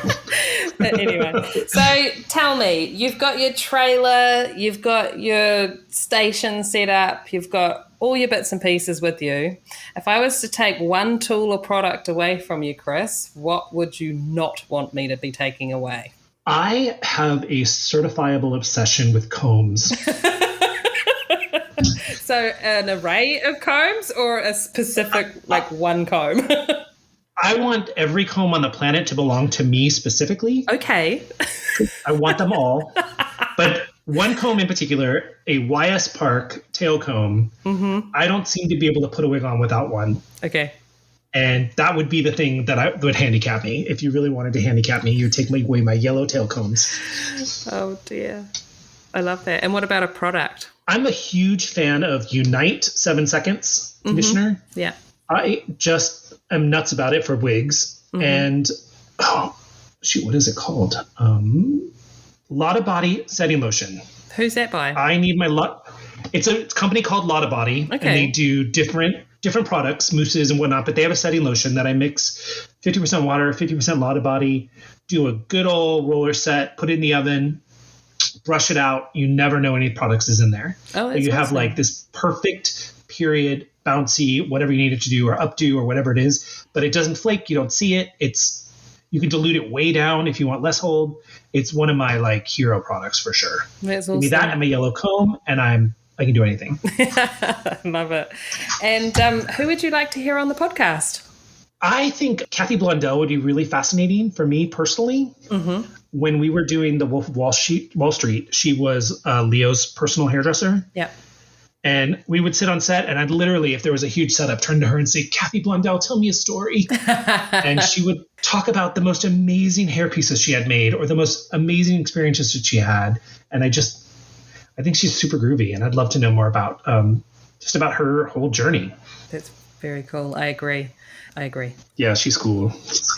[SPEAKER 1] But anyway, so tell me, you've got your trailer, you've got your station set up, you've got all your bits and pieces with you. If I was to take one tool or product away from you, Chris, what would you not want me to be taking away?
[SPEAKER 5] I have a certifiable obsession with combs.
[SPEAKER 1] So an array of combs or a specific, like one comb?
[SPEAKER 5] I want every comb on the planet to belong to me specifically.
[SPEAKER 1] Okay.
[SPEAKER 5] I want them all. But one comb in particular, a YS Park tail comb, I don't seem to be able to put a wig on without one.
[SPEAKER 1] Okay.
[SPEAKER 5] And that would be the thing that would handicap me. If you really wanted to handicap me, you'd take away my yellow tail combs.
[SPEAKER 1] Oh, dear. I love that. And what about a product?
[SPEAKER 5] I'm a huge fan of Unite 7 Seconds conditioner.
[SPEAKER 1] Yeah.
[SPEAKER 5] I just am nuts about it for wigs. And, what is it called? Lotta Body Setting Lotion.
[SPEAKER 1] Who's that by?
[SPEAKER 5] I need my It's a company called Lotta Body.
[SPEAKER 1] Okay.
[SPEAKER 5] And they do different products, mousses and whatnot, but they have a setting lotion that I mix 50% water, 50% Lotta Body, do a good old roller set, put it in the oven, brush it out. You never know any products is in there.
[SPEAKER 1] Oh, that's
[SPEAKER 5] you have
[SPEAKER 1] awesome.
[SPEAKER 5] like this perfect period, bouncy, whatever you need it to do, or updo, or whatever it is, but it doesn't flake. You don't see it. You can dilute it way down if you want less hold. It's one of my like hero products for sure.
[SPEAKER 1] That's awesome.
[SPEAKER 5] Give me that and my yellow comb, and I can do anything.
[SPEAKER 1] Love it. And who would you like to hear on the podcast?
[SPEAKER 5] I think Kathy Blundell would be really fascinating for me personally. When we were doing the Wolf of Wall Street, she was Leo's personal hairdresser.
[SPEAKER 1] Yeah.
[SPEAKER 5] And we would sit on set, and I'd literally, if there was a huge setup, turn to her and say, Kathy Blundell, tell me a story. And she would talk about the most amazing hair pieces she had made or the most amazing experiences that she had. And I think she's super groovy, and I'd love to know more about just about her whole journey.
[SPEAKER 1] That's very cool. I agree.
[SPEAKER 5] Yeah, she's cool.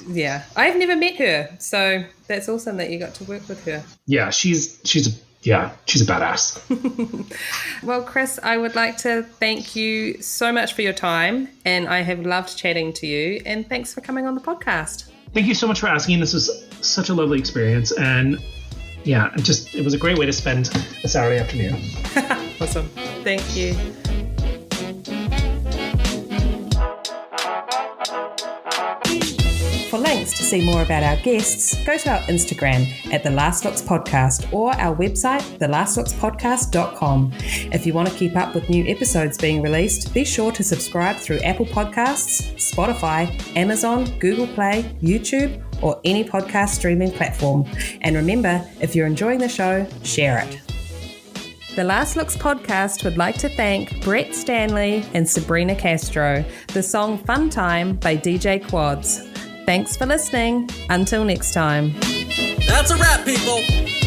[SPEAKER 1] Yeah. I've never met her, so that's awesome that you got to work with her.
[SPEAKER 5] Yeah, she's a badass.
[SPEAKER 1] Well, Chris, I would like to thank you so much for your time, and I have loved chatting to you, and thanks for coming on the podcast.
[SPEAKER 5] Thank you so much for asking. This was such a lovely experience, and yeah, it was a great way to spend a Saturday afternoon.
[SPEAKER 1] Awesome. Thank you. For links to see more about our guests, go to our Instagram at The Last Looks Podcast or our website, thelastlookspodcast.com. If you want to keep up with new episodes being released, be sure to subscribe through Apple Podcasts, Spotify, Amazon, Google Play, YouTube, or any podcast streaming platform. And remember, if you're enjoying the show, share it. The Last Looks Podcast would like to thank Brett Stanley and Sabrina Castro. The song Fun Time by DJ Quads. Thanks for listening. Until next time.
[SPEAKER 4] That's a wrap, people.